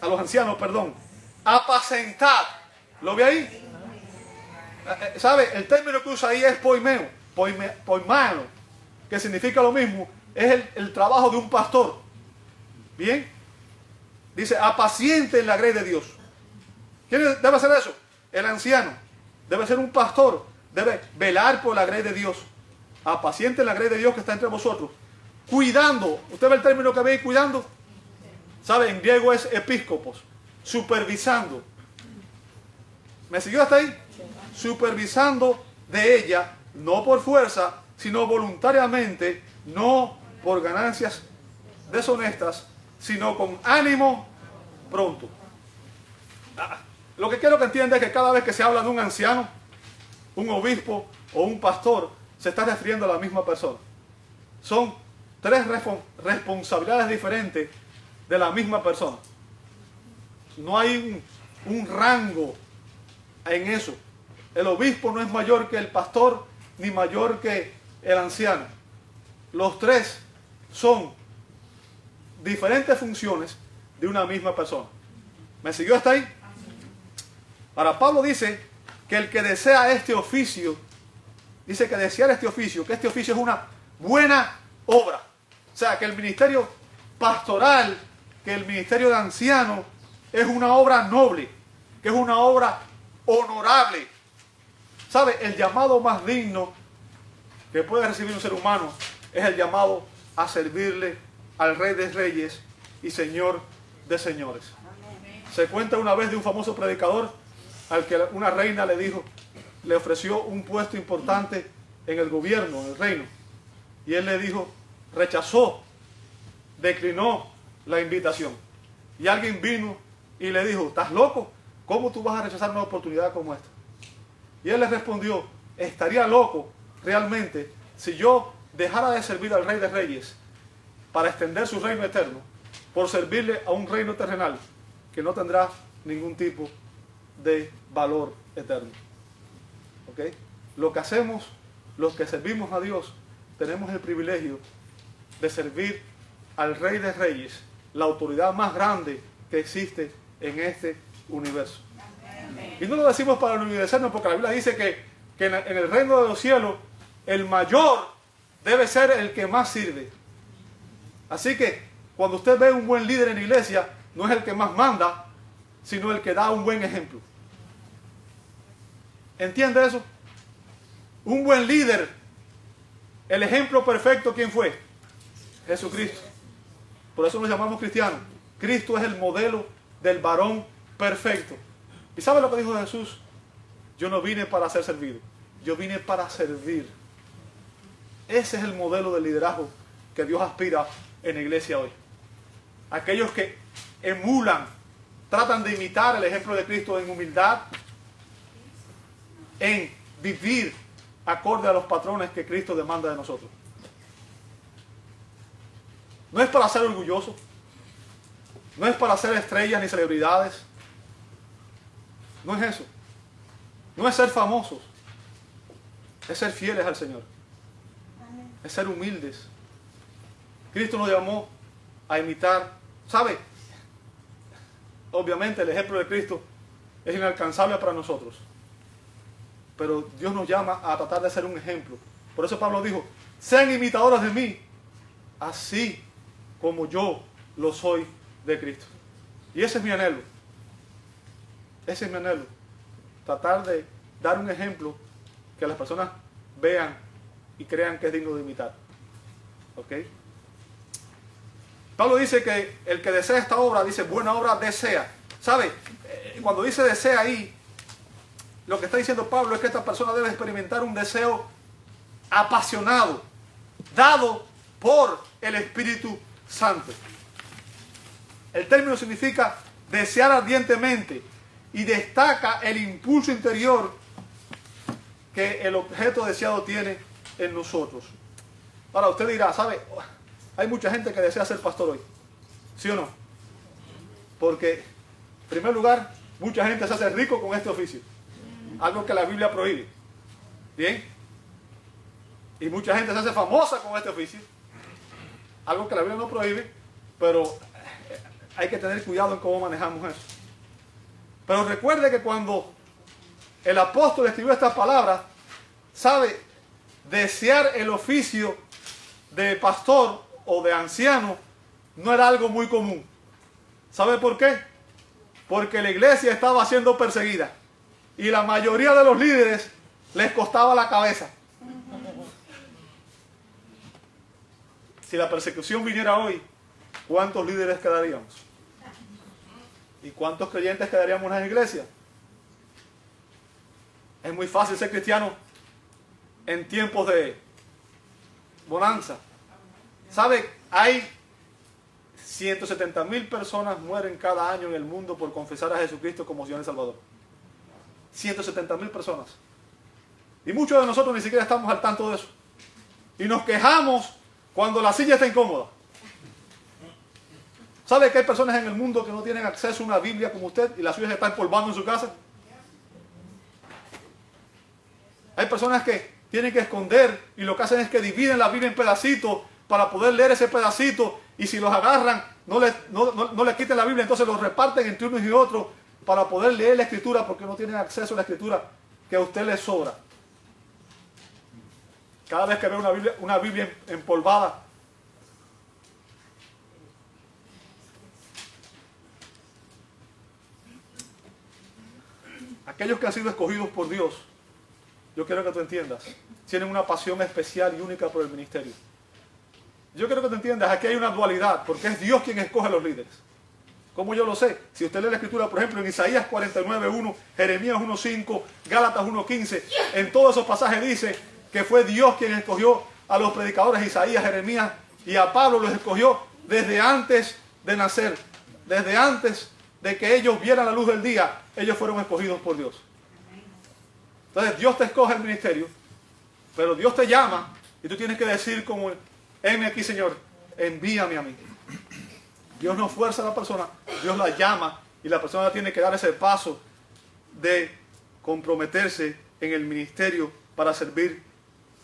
a los ancianos, perdón. Apacentad. ¿Lo ve ahí? ¿Sabe? El término que usa ahí es poimeo, poimano, que significa lo mismo. Es el trabajo de un pastor. ¿Bien? Dice, apaciente en la grey de Dios. ¿Quién debe hacer eso? El anciano. Debe ser un pastor. Debe velar por la grey de Dios. Apaciente en la grey de Dios que está entre vosotros. Cuidando. ¿Usted ve el término que ve ahí, cuidando? ¿Sabe? En griego es episcopos. Supervisando. ¿Me siguió hasta ahí? Supervisando de ella, no por fuerza, sino voluntariamente, no por ganancias deshonestas, sino con ánimo pronto. Lo que quiero que entienda es que cada vez que se habla de un anciano, un obispo o un pastor, se está refiriendo a la misma persona. Son tres responsabilidades diferentes de la misma persona. No hay un rango en eso. El obispo no es mayor que el pastor, ni mayor que el anciano. Los tres son diferentes funciones de una misma persona. ¿Me siguió hasta ahí? Ahora Pablo dice que el que desea este oficio dice que desear este oficio, que este oficio es una buena obra. O sea, que el ministerio pastoral, que el ministerio de ancianos es una obra noble, que es una obra honorable. ¿Sabe? El llamado más digno que puede recibir un ser humano es el llamado a servirle al Rey de Reyes y Señor de Señores. Se cuenta una vez de un famoso predicador al que una reina le dijo, le ofreció un puesto importante en el gobierno, en el reino. Y él le dijo, rechazó, declinó la invitación. Y alguien vino y le dijo, ¿estás loco? ¿Cómo tú vas a rechazar una oportunidad como esta? Y él le respondió, estaría loco realmente si yo dejara de servir al Rey de Reyes para extender su reino eterno, por servirle a un reino terrenal que no tendrá ningún tipo de valor eterno. ¿Ok? Lo que hacemos, los que servimos a Dios, tenemos el privilegio de servir al Rey de Reyes, la autoridad más grande que existe en este universo. Y no lo decimos para enorgullecernos, porque la Biblia dice que en el reino de los cielos el mayor debe ser el que más sirve. Así que cuando usted ve un buen líder en la iglesia, no es el que más manda, sino el que da un buen ejemplo. ¿Entiende eso? Un buen líder, el ejemplo perfecto, ¿quién fue? Jesucristo. Por eso nos llamamos cristianos. Cristo es el modelo del varón perfecto. ¿Y sabe lo que dijo Jesús? Yo no vine para ser servido, yo vine para servir. Ese es el modelo de liderazgo que Dios aspira en la iglesia hoy. Aquellos que emulan, tratan de imitar el ejemplo de Cristo en humildad, en vivir acorde a los patrones que Cristo demanda de nosotros. No es para ser orgulloso, no es para ser estrellas ni celebridades, no es eso, no es ser famosos, es ser fieles al Señor, es ser humildes. Cristo nos llamó a imitar, ¿sabe? Obviamente el ejemplo de Cristo es inalcanzable para nosotros, pero Dios nos llama a tratar de ser un ejemplo. Por eso Pablo dijo, sean imitadores de mí, así como yo lo soy de Cristo. Y ese es mi anhelo. Ese es mi anhelo. Tratar de dar un ejemplo que las personas vean y crean que es digno de imitar. ¿Ok? Pablo dice que el que desea esta obra, dice buena obra desea. ¿Sabe? Cuando dice desea ahí, lo que está diciendo Pablo es que esta persona debe experimentar un deseo apasionado, dado por el Espíritu Santo. El término significa desear ardientemente y destaca el impulso interior que el objeto deseado tiene en nosotros. Ahora usted dirá, ¿sabe? Hay mucha gente que desea ser pastor hoy, ¿sí o no? Porque, en primer lugar, mucha gente se hace rico con este oficio, algo que la Biblia prohíbe. ¿Bien? Y mucha gente se hace famosa con este oficio, algo que la Biblia no prohíbe, pero hay que tener cuidado en cómo manejamos eso. Pero recuerde que cuando el apóstol escribió estas palabras, ¿sabe? Desear el oficio de pastor o de anciano no era algo muy común. ¿Sabe por qué? Porque la iglesia estaba siendo perseguida y la mayoría de los líderes les costaba la cabeza. Si la persecución viniera hoy, ¿cuántos líderes quedaríamos? ¿Y cuántos creyentes quedaríamos en las iglesias? Es muy fácil ser cristiano en tiempos de bonanza. ¿Sabe? Hay 170,000 personas mueren cada año en el mundo por confesar a Jesucristo como Señor y Salvador. 170,000 personas. Y muchos de nosotros ni siquiera estamos al tanto de eso. Y nos quejamos cuando la silla está incómoda. ¿Sabe que hay personas en el mundo que no tienen acceso a una Biblia como usted y la suya se está empolvando en su casa? Hay personas que tienen que esconder y lo que hacen es que dividen la Biblia en pedacitos para poder leer ese pedacito, y si los agarran no le quiten la Biblia, entonces los reparten entre unos y otros para poder leer la Escritura porque no tienen acceso a la Escritura que a usted le sobra. cada vez que veo una Biblia empolvada, aquellos que han sido escogidos por Dios, yo quiero que tú entiendas, tienen una pasión especial y única por el ministerio. Yo quiero que tú entiendas, aquí hay una dualidad, porque es Dios quien escoge a los líderes. ¿Cómo yo lo sé? Si usted lee la Escritura, por ejemplo, en Isaías 49:1, Jeremías 1:5, Gálatas 1:15, en todos esos pasajes dice que fue Dios quien escogió a los predicadores Isaías, Jeremías y a Pablo, los escogió desde antes de nacer, desde antes de que ellos vieran la luz del día, ellos fueron escogidos por Dios. Entonces Dios te escoge el ministerio, pero Dios te llama y tú tienes que decir como, heme aquí, Señor, envíame a mí. Dios no fuerza a la persona, Dios la llama y la persona tiene que dar ese paso de comprometerse en el ministerio para servir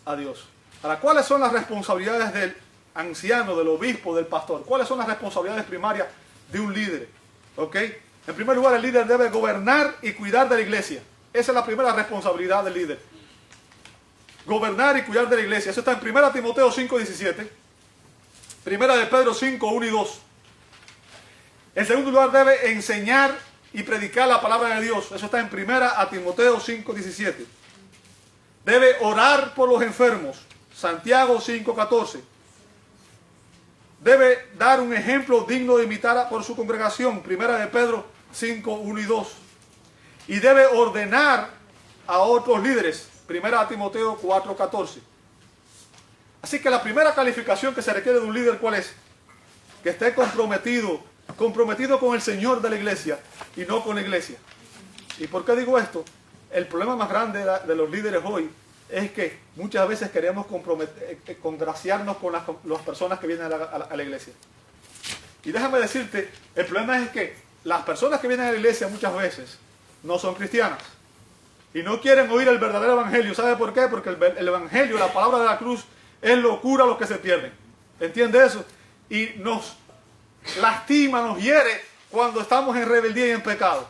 a Dios. Ahora, ¿cuáles son las responsabilidades del anciano, del obispo, del pastor? ¿Cuáles son las responsabilidades primarias de un líder? ¿Ok? En primer lugar, el líder debe gobernar y cuidar de la iglesia. Esa es la primera responsabilidad del líder. Gobernar y cuidar de la iglesia. Eso está en 1 Timoteo 5:17. 1 de Pedro 5:1 y 2. En segundo lugar, debe enseñar y predicar la palabra de Dios. Eso está en 1 Timoteo 5:17. Debe orar por los enfermos. Santiago 5:14. Debe dar un ejemplo digno de imitar por su congregación. 1 de Pedro 5:1 y 2. Y debe ordenar a otros líderes. 1 Timoteo 4:14. Así que la primera calificación que se requiere de un líder, ¿cuál es? Que esté comprometido con el Señor de la iglesia y no con la iglesia. ¿Y por qué digo esto? El problema más grande de los líderes hoy es que muchas veces queremos congraciarnos con las personas que vienen a la iglesia. Y déjame decirte, el problema es que las personas que vienen a la iglesia muchas veces no son cristianas y no quieren oír el verdadero evangelio. ¿Sabe por qué? Porque el evangelio, la palabra de la cruz, es locura a los que se pierden. ¿Entiende eso? Y nos lastima, nos hiere cuando estamos en rebeldía y en pecado.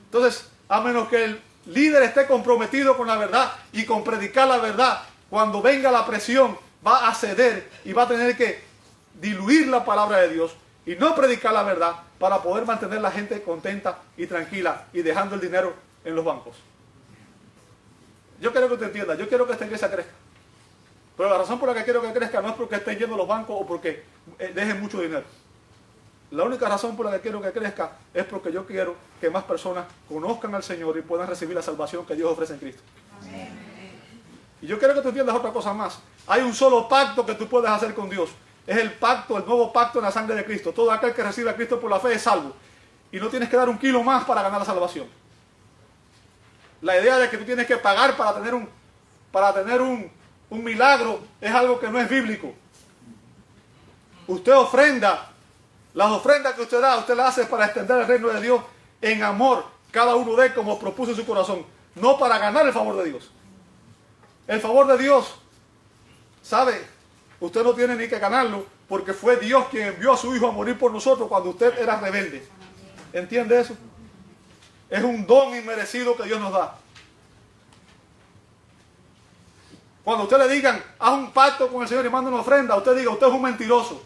Entonces, a menos que el líder esté comprometido con la verdad y con predicar la verdad, cuando venga la presión va a ceder y va a tener que diluir la palabra de Dios y no predicar la verdad para poder mantener a la gente contenta y tranquila y dejando el dinero en los bancos. Yo quiero que usted entienda, yo quiero que esta iglesia crezca. Pero la razón por la que quiero que crezca no es porque estén yendo a los bancos o porque dejen mucho dinero. La única razón por la que quiero que crezca es porque yo quiero que más personas conozcan al Señor y puedan recibir la salvación que Dios ofrece en Cristo. Amén. Y yo quiero que tú entiendas otra cosa más. Hay un solo pacto que tú puedes hacer con Dios. Es el pacto, el nuevo pacto en la sangre de Cristo. Todo aquel que recibe a Cristo por la fe es salvo. Y no tienes que dar un kilo más para ganar la salvación. La idea de que tú tienes que pagar para tener un milagro es algo que no es bíblico. Usted ofrenda. Las ofrendas que usted da, usted las hace para extender el reino de Dios en amor. Cada uno de como propuso en su corazón. No para ganar el favor de Dios. El favor de Dios, ¿sabe? Usted no tiene ni que ganarlo porque fue Dios quien envió a su Hijo a morir por nosotros cuando usted era rebelde. ¿Entiende eso? Es un don inmerecido que Dios nos da. Cuando usted le digan, haz un pacto con el Señor y manda una ofrenda, usted diga, usted es un mentiroso.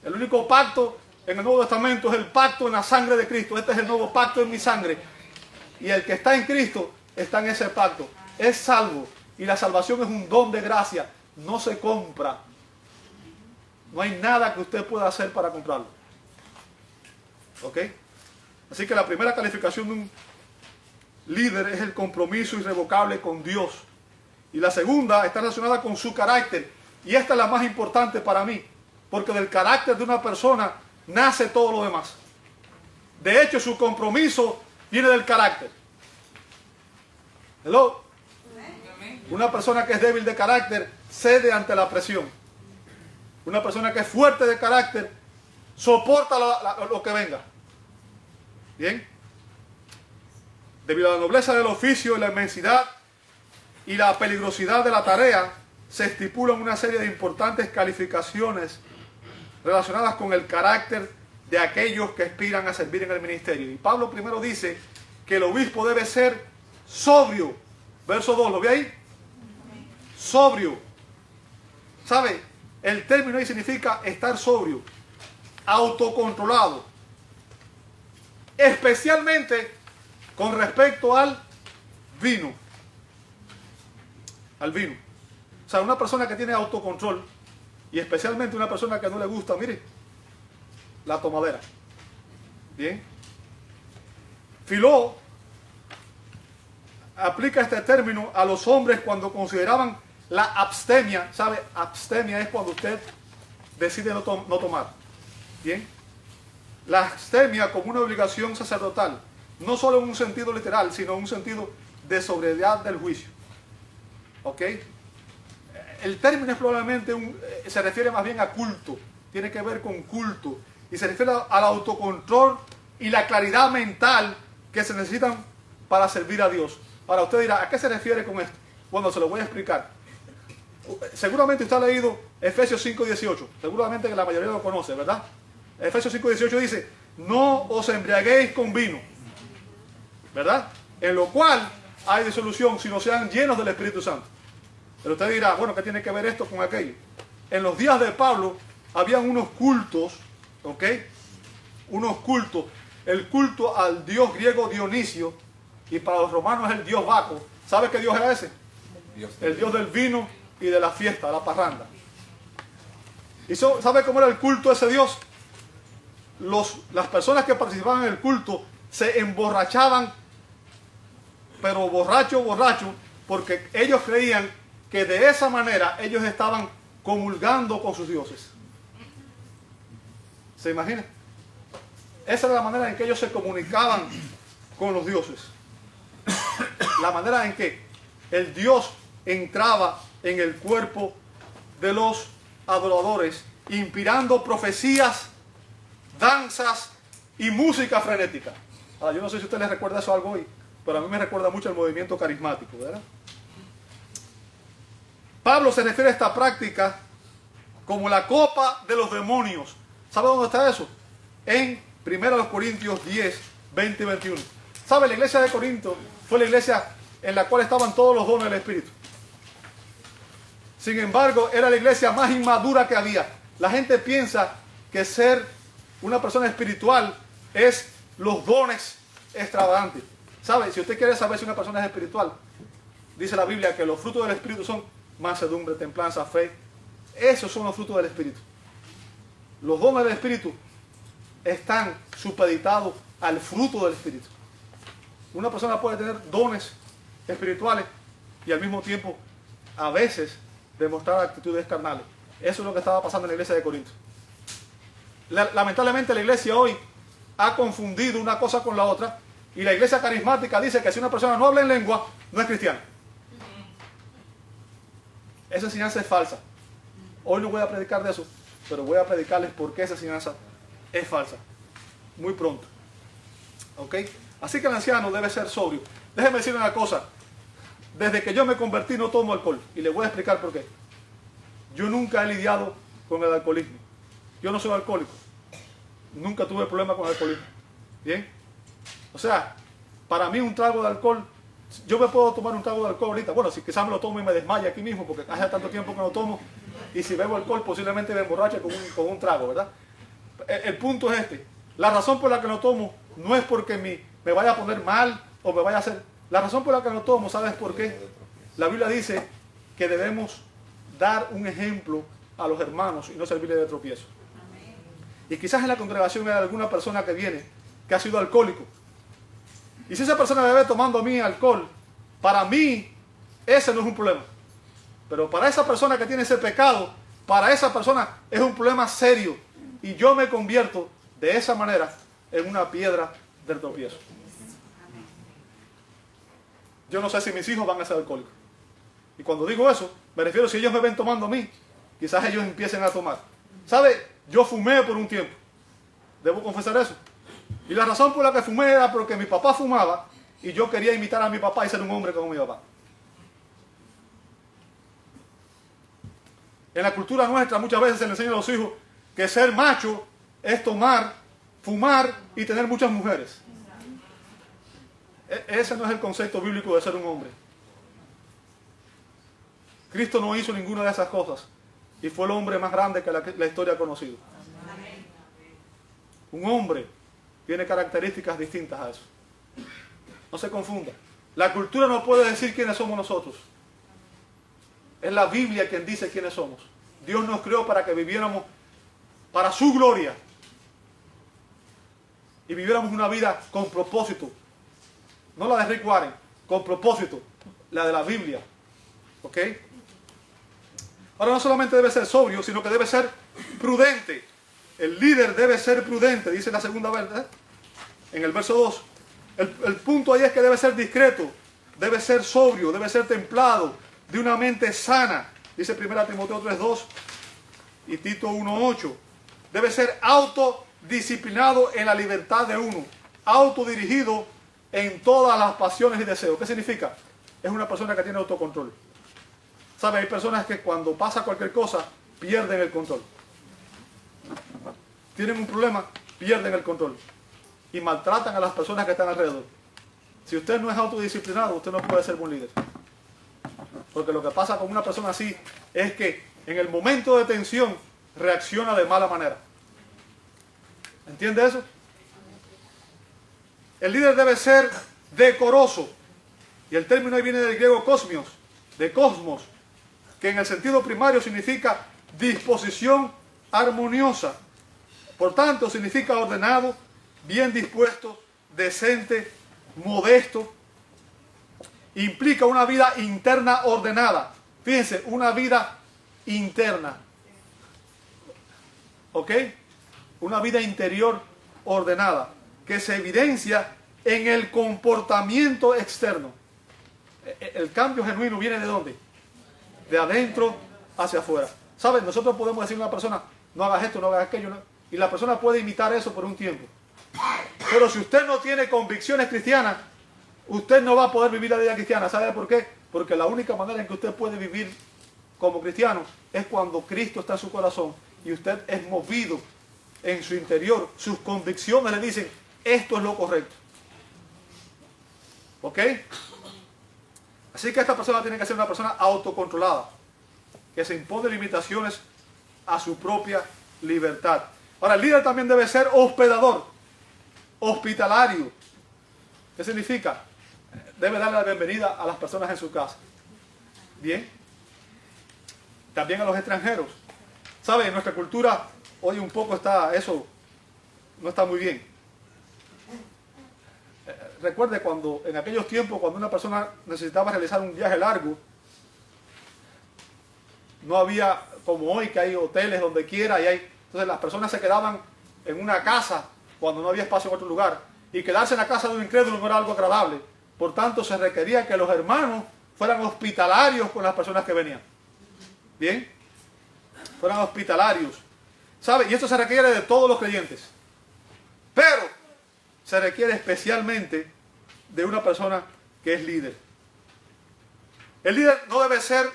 El único pacto en el Nuevo Testamento es el pacto en la sangre de Cristo. Este es el nuevo pacto en mi sangre. Y el que está en Cristo está en ese pacto. Es salvo. Y la salvación es un don de gracia. No se compra. No hay nada que usted pueda hacer para comprarlo. ¿Ok? Así que la primera calificación de un líder es el compromiso irrevocable con Dios. Y la segunda está relacionada con su carácter. Y esta es la más importante para mí. Porque del carácter de una persona nace todo lo demás. De hecho, su compromiso viene del carácter. ¿Hello? Una persona que es débil de carácter cede ante la presión. Una persona que es fuerte de carácter soporta lo que venga. ¿Bien? Debido a la nobleza del oficio y la inmensidad y la peligrosidad de la tarea, se estipulan una serie de importantes calificaciones relacionadas con el carácter de aquellos que aspiran a servir en el ministerio. Y Pablo primero dice que el obispo debe ser sobrio. Verso 2, ¿lo ve ahí? sobrio. ¿Sabe? El término ahí significa estar sobrio, autocontrolado. Especialmente con respecto al vino. Al vino. O sea, una persona que tiene autocontrol, y especialmente una persona que no le gusta, mire, la tomadera. Bien. Filó aplica este término a los hombres cuando consideraban la abstemia. ¿Sabe? Abstemia es cuando usted decide no tomar. Bien. La abstemia como una obligación sacerdotal, no solo en un sentido literal, sino en un sentido de sobriedad del juicio. ¿Ok? El término es probablemente se refiere más bien a culto, tiene que ver con culto, y se refiere al autocontrol y la claridad mental que se necesitan para servir a Dios. Ahora usted dirá, ¿a qué se refiere con esto? Bueno, se lo voy a explicar. Seguramente usted ha leído Efesios 5:18, seguramente que la mayoría lo conoce, ¿verdad? Efesios 5:18 dice, no os embriaguéis con vino, ¿verdad? En lo cual hay disolución, sino sean llenos del Espíritu Santo. Pero usted dirá, bueno, ¿qué tiene que ver esto con aquello? En los días de Pablo habían unos cultos, ¿ok? Unos cultos. El culto al dios griego Dionisio, y para los romanos es el dios Baco. ¿Sabe qué dios era ese? El dios del vino y de la fiesta, la parranda. ¿Y sabe cómo era el culto a ese dios? Las personas que participaban en el culto se emborrachaban, pero borracho, porque ellos creían que de esa manera ellos estaban comulgando con sus dioses. ¿Se imagina? Esa era la manera en que ellos se comunicaban con los dioses. La manera en que el Dios entraba en el cuerpo de los adoradores, inspirando profecías, danzas y música frenética. Ahora, yo no sé si a usted les recuerda eso algo hoy, pero a mí me recuerda mucho el movimiento carismático, ¿verdad? Pablo se refiere a esta práctica como la copa de los demonios. ¿Sabe dónde está eso? En 1 Corintios 10, 20 y 21. ¿Sabe? La iglesia de Corinto fue la iglesia en la cual estaban todos los dones del Espíritu. Sin embargo, era la iglesia más inmadura que había. La gente piensa que ser una persona espiritual es los dones extravagantes. ¿Sabe? Si usted quiere saber si una persona es espiritual, dice la Biblia que los frutos del Espíritu son mansedumbre, templanza, fe. Esos son los frutos del Espíritu. Los dones del Espíritu están supeditados al fruto del Espíritu. Una persona puede tener dones espirituales y al mismo tiempo a veces demostrar actitudes carnales. Eso es lo que estaba pasando en la iglesia de Corinto. Lamentablemente la iglesia hoy ha confundido una cosa con la otra, y la iglesia carismática dice que si una persona no habla en lengua, no es cristiana. Esa enseñanza es falsa. Hoy no voy a predicar de eso, pero voy a predicarles por qué esa enseñanza es falsa. Muy pronto. ¿Ok? Así que el anciano debe ser sobrio. Déjeme decirle una cosa. Desde que yo me convertí no tomo alcohol. Y le voy a explicar por qué. Yo nunca he lidiado con el alcoholismo. Yo no soy alcohólico. Nunca tuve problema con el alcoholismo. ¿Bien? O sea, para mí un trago de alcohol, yo me puedo tomar un trago de alcohol ahorita. Bueno, si quizás me lo tomo y me desmaye aquí mismo, porque hace tanto tiempo que no tomo. Y si bebo alcohol, posiblemente me emborrache con un trago, ¿verdad? El punto es este. La razón por la que no tomo no es porque me vaya a poner mal o me vaya a hacer... La razón por la que no tomo, ¿sabes por qué? La Biblia dice que debemos dar un ejemplo a los hermanos y no servirle de tropiezo. Y quizás en la congregación hay alguna persona que viene que ha sido alcohólico. Y si esa persona me ve tomando a mí alcohol, para mí ese no es un problema. Pero para esa persona que tiene ese pecado, para esa persona es un problema serio. Y yo me convierto de esa manera en una piedra del tropiezo. Yo no sé si mis hijos van a ser alcohólicos. Y cuando digo eso, me refiero si ellos me ven tomando a mí, quizás ellos empiecen a tomar. ¿Sabe? Yo fumé por un tiempo. Debo confesar eso. Y la razón por la que fumé era porque mi papá fumaba y yo quería imitar a mi papá y ser un hombre como mi papá. En la cultura nuestra muchas veces se le enseña a los hijos que ser macho es tomar, fumar y tener muchas mujeres. Ese no es el concepto bíblico de ser un hombre. Cristo no hizo ninguna de esas cosas y fue el hombre más grande que la historia ha conocido. Un hombre tiene características distintas a eso. No se confunda. La cultura no puede decir quiénes somos nosotros. Es la Biblia quien dice quiénes somos. Dios nos creó para que viviéramos para su gloria y viviéramos una vida con propósito. No la de Rick Warren, con propósito, la de la Biblia. ¿Ok? Ahora no solamente debe ser sobrio, sino que debe ser prudente. El líder debe ser prudente, dice la segunda verdad, en el verso 2. El punto ahí es que debe ser discreto, debe ser sobrio, debe ser templado, de una mente sana, dice 1 Timoteo 3:2 y Tito 1:8. Debe ser autodisciplinado en la libertad de uno, autodirigido en todas las pasiones y deseos. ¿Qué significa? Es una persona que tiene autocontrol. ¿Sabe? Hay personas que cuando pasa cualquier cosa pierden el control. Tienen un problema, pierden el control y maltratan a las personas que están alrededor. Si usted no es autodisciplinado, usted no puede ser buen líder. Porque lo que pasa con una persona así es que en el momento de tensión reacciona de mala manera. ¿Entiende eso? El líder debe ser decoroso. Y el término ahí viene del griego cosmios, de cosmos, que en el sentido primario significa disposición armoniosa. Por tanto, significa ordenado, bien dispuesto, decente, modesto. Implica una vida interna ordenada. Fíjense, una vida interna. ¿Ok? Una vida interior ordenada, que se evidencia en el comportamiento externo. El cambio genuino viene ¿de dónde? De adentro hacia afuera. ¿Saben? Nosotros podemos decirle a una persona, no hagas esto, no hagas aquello, ¿no? Y la persona puede imitar eso por un tiempo. Pero si usted no tiene convicciones cristianas, usted no va a poder vivir la vida cristiana. ¿Sabe por qué? Porque la única manera en que usted puede vivir como cristiano es cuando Cristo está en su corazón y usted es movido en su interior. Sus convicciones le dicen, esto es lo correcto. ¿Ok? Así que esta persona tiene que ser una persona autocontrolada, que se impone limitaciones a su propia libertad. Ahora, el líder también debe ser hospedador, hospitalario. ¿Qué significa? Debe darle la bienvenida a las personas en su casa. Bien. También a los extranjeros. ¿Sabe? En nuestra cultura hoy un poco está eso, no está muy bien. Recuerde cuando, en aquellos tiempos, cuando una persona necesitaba realizar un viaje largo, no había como hoy que hay hoteles donde quiera y hay, entonces las personas se quedaban en una casa cuando no había espacio en otro lugar, y quedarse en la casa de un incrédulo no era algo agradable. Por tanto, se requería que los hermanos fueran hospitalarios con las personas que venían. Bien, fueran hospitalarios. ¿Sabe? Y esto se requiere de todos los creyentes. Pero se requiere especialmente de una persona que es líder. El líder no debe ser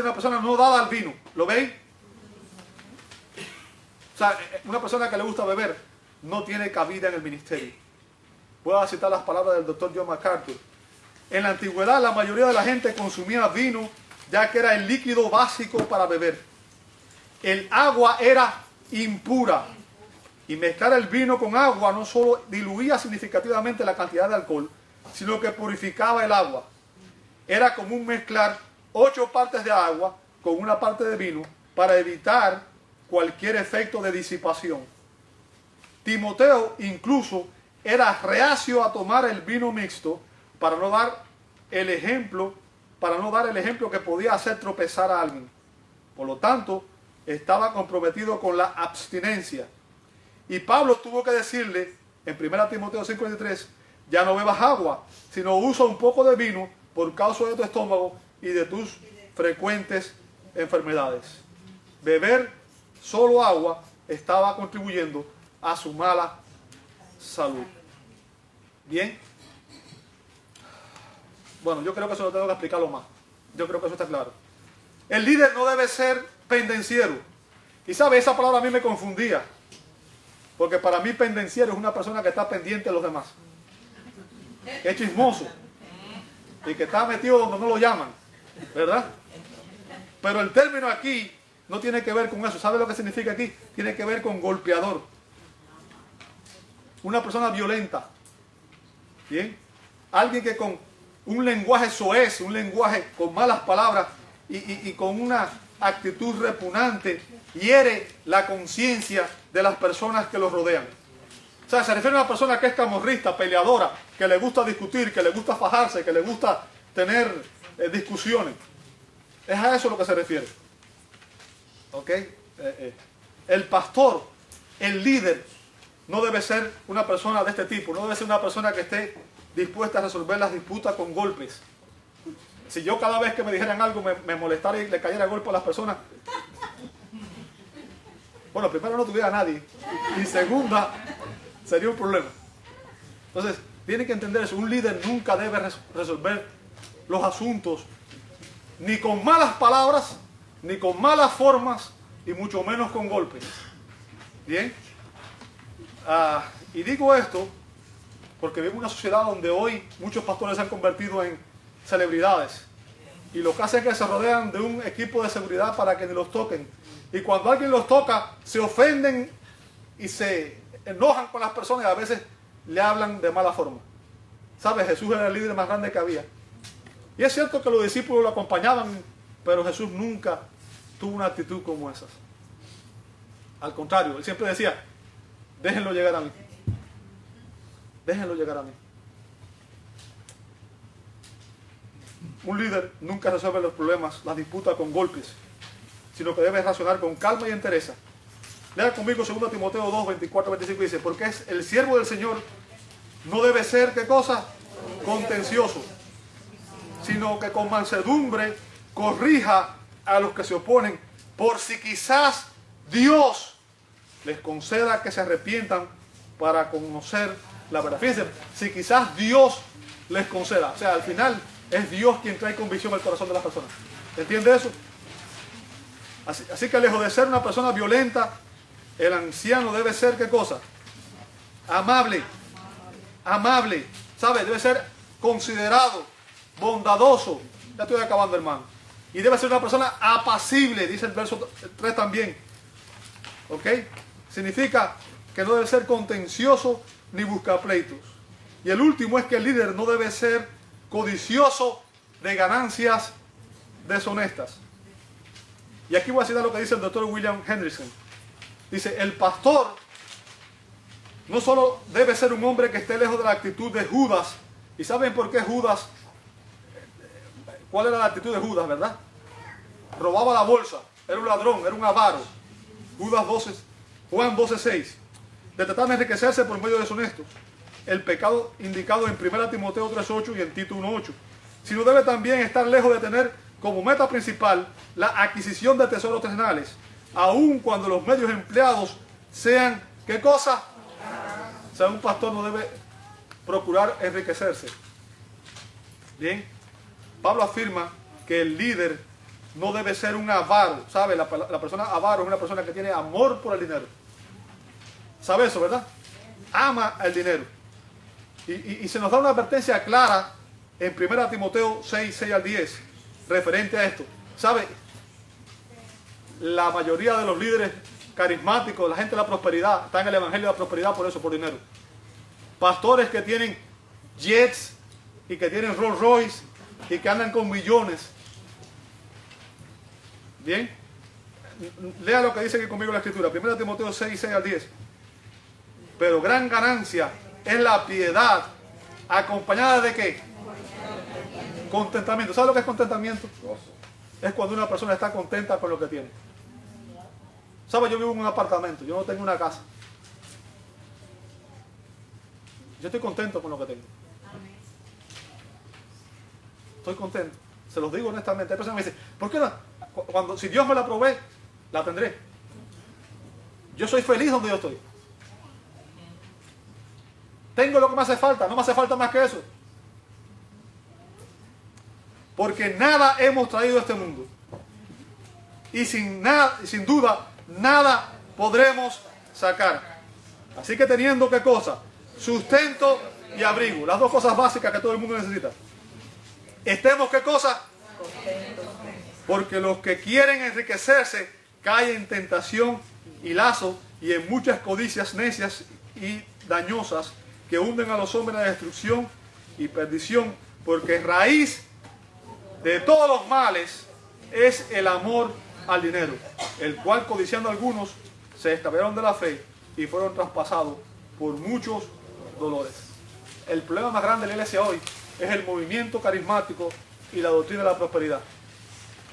una persona no dada al vino. ¿Lo veis? O sea, una persona que le gusta beber no tiene cabida en el ministerio. Voy a citar las palabras del doctor John MacArthur. En la antigüedad la mayoría de la gente consumía vino ya que era el líquido básico para beber. El agua era impura y mezclar el vino con agua no solo diluía significativamente la cantidad de alcohol, sino que purificaba el agua. Era común mezclar 8 partes de agua con una parte de vino para evitar cualquier efecto de disipación. Timoteo incluso era reacio a tomar el vino mixto para no dar el ejemplo que podía hacer tropezar a alguien. Por lo tanto, estaba comprometido con la abstinencia. Y Pablo tuvo que decirle en 1 Timoteo 5:23, ya no bebas agua, sino usa un poco de vino por causa de tu estómago y de tus frecuentes enfermedades. Beber solo agua estaba contribuyendo a su mala salud. Bien. Bueno, yo creo que eso no tengo que explicarlo más. Yo creo que eso está claro. El líder no debe ser pendenciero. Y sabe, esa palabra a mí me confundía. Porque para mí pendenciero es una persona que está pendiente de los demás. Que es chismoso. Y que está metido donde no lo llaman. ¿Verdad? Pero el término aquí no tiene que ver con eso. ¿Sabe lo que significa aquí? Tiene que ver con golpeador. Una persona violenta. ¿Bien? Alguien que con un lenguaje soez, un lenguaje con malas palabras y con una actitud repugnante, hiere la conciencia de las personas que los rodean. O sea, se refiere a una persona que es camorrista, peleadora, que le gusta discutir, que le gusta fajarse, que le gusta tener discusiones. Es a eso lo que se refiere. ¿Ok? El pastor, el líder, no debe ser una persona de este tipo. No debe ser una persona que esté dispuesta a resolver las disputas con golpes. Si yo cada vez que me dijeran algo me molestara y le cayera a golpe a las personas, bueno, primero no tuviera a nadie. Y segunda, sería un problema. Entonces, tiene que entender eso. Un líder nunca debe resolver los asuntos ni con malas palabras, ni con malas formas, y mucho menos con golpes. ¿Bien? Y digo esto porque vivimos una sociedad donde hoy muchos pastores se han convertido en celebridades. Y lo que hacen es que se rodean de un equipo de seguridad para que ni los toquen. Y cuando alguien los toca, se ofenden y se enojan con las personas y a veces le hablan de mala forma. ¿Sabes? Jesús era el líder más grande que había. Y es cierto que los discípulos lo acompañaban, pero Jesús nunca tuvo una actitud como esas. Al contrario, él siempre decía, déjenlo llegar a mí. Déjenlo llegar a mí. Un líder nunca resuelve los problemas, las disputas con golpes, sino que debe razonar con calma y entereza. Lea conmigo 2 Timoteo 2, 24, 25, dice, porque es el siervo del Señor no debe ser, ¿qué cosa? Contencioso, sino que con mansedumbre corrija a los que se oponen, por si quizás Dios les conceda que se arrepientan para conocer la verdad. Fíjense, si quizás Dios les conceda, o sea, al final es Dios quien trae convicción al corazón de las personas. ¿Entiende eso? Así que lejos de ser una persona violenta, el anciano debe ser, ¿qué cosa? Amable. Amable. ¿Sabe? Debe ser considerado, bondadoso. Ya estoy acabando, hermano. Y debe ser una persona apacible, dice el verso 3 también. ¿Ok? Significa que no debe ser contencioso ni buscar pleitos. Y el último es que el líder no debe ser codicioso de ganancias deshonestas. Y aquí voy a citar lo que dice el doctor William Hendrickson. Dice, el pastor no solo debe ser un hombre que esté lejos de la actitud de Judas. ¿Y saben por qué Judas? ¿Cuál era la actitud de Judas, verdad? Robaba la bolsa, era un ladrón, era un avaro. Juan 12:6. De tratar de enriquecerse por medio deshonestos. El pecado indicado en 1 Timoteo 3:8 y en Tito 1:8. Sino debe también estar lejos de tener como meta principal la adquisición de tesoros terrenales, aun cuando los medios empleados sean, ¿qué cosa? O sea, un pastor no debe procurar enriquecerse. Bien, Pablo afirma que el líder no debe ser un avaro, ¿sabe? La persona avaro es una persona que tiene amor por el dinero. ¿Sabe eso, verdad? Ama el dinero. Y se nos da una advertencia clara en 1 Timoteo 6 al 10, referente a esto. ¿Sabe? La mayoría de los líderes carismáticos, la gente de la prosperidad, está en el evangelio de la prosperidad por eso, por dinero. Pastores que tienen jets y que tienen Rolls Royce y que andan con millones. Bien. Lea lo que dice aquí conmigo la escritura. 1 Timoteo 6 al 10. Pero gran ganancia es la piedad, acompañada de ¿qué? Contentamiento. ¿Sabe lo que es contentamiento? Es cuando una persona está contenta con lo que tiene. ¿Sabe? Yo vivo en un apartamento, yo no tengo una casa. Yo estoy contento con lo que tengo. Estoy contento. Se los digo honestamente. Hay personas que me dicen, ¿por qué no? Si Dios me la provee, la tendré. Yo soy feliz donde yo estoy. Tengo lo que me hace falta, no me hace falta más que eso. Porque nada hemos traído a este mundo. Y sin duda, nada podremos sacar. Así que teniendo ¿qué cosa? Sustento y abrigo. Las dos cosas básicas que todo el mundo necesita. Estemos ¿qué cosa? porque los que quieren enriquecerse caen en tentación y lazo y en muchas codicias necias y dañosas que hunden a los hombres en la destrucción y perdición, porque raíz de todos los males es el amor al dinero, el cual codiciando algunos se extraviaron de la fe y fueron traspasados por muchos dolores. El problema más grande de la iglesia hoy es el movimiento carismático y la doctrina de la prosperidad.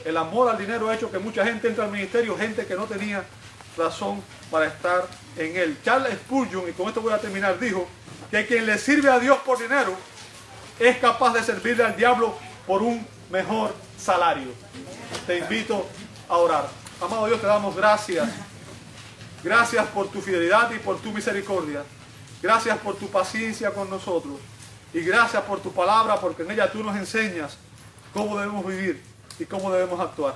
El amor al dinero ha hecho que mucha gente entre al ministerio, gente que no tenía razón para estar en él. Charles Spurgeon, y con esto voy a terminar, dijo que quien le sirve a Dios por dinero es capaz de servirle al diablo por un mejor salario. Te invito a orar. Amado Dios, te damos gracias. Gracias por tu fidelidad y por tu misericordia. Gracias por tu paciencia con nosotros. Y gracias por tu palabra, porque en ella tú nos enseñas cómo debemos vivir y cómo debemos actuar.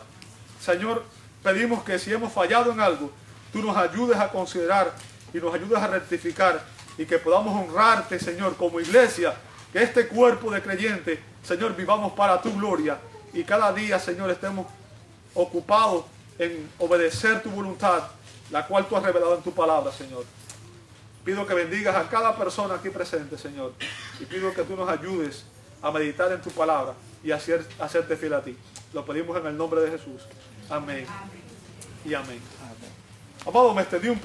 Señor, pedimos que si hemos fallado en algo, tú nos ayudes a considerar y nos ayudes a rectificar y que podamos honrarte, Señor, como iglesia, que este cuerpo de creyentes, Señor, vivamos para tu gloria y cada día, Señor, estemos ocupados en obedecer tu voluntad, la cual tú has revelado en tu palabra, Señor. Pido que bendigas a cada persona aquí presente, Señor, y pido que tú nos ayudes a meditar en tu palabra y a hacerte fiel a ti. Lo pedimos en el nombre de Jesús. Amén. Y amén. Amado, me extendí un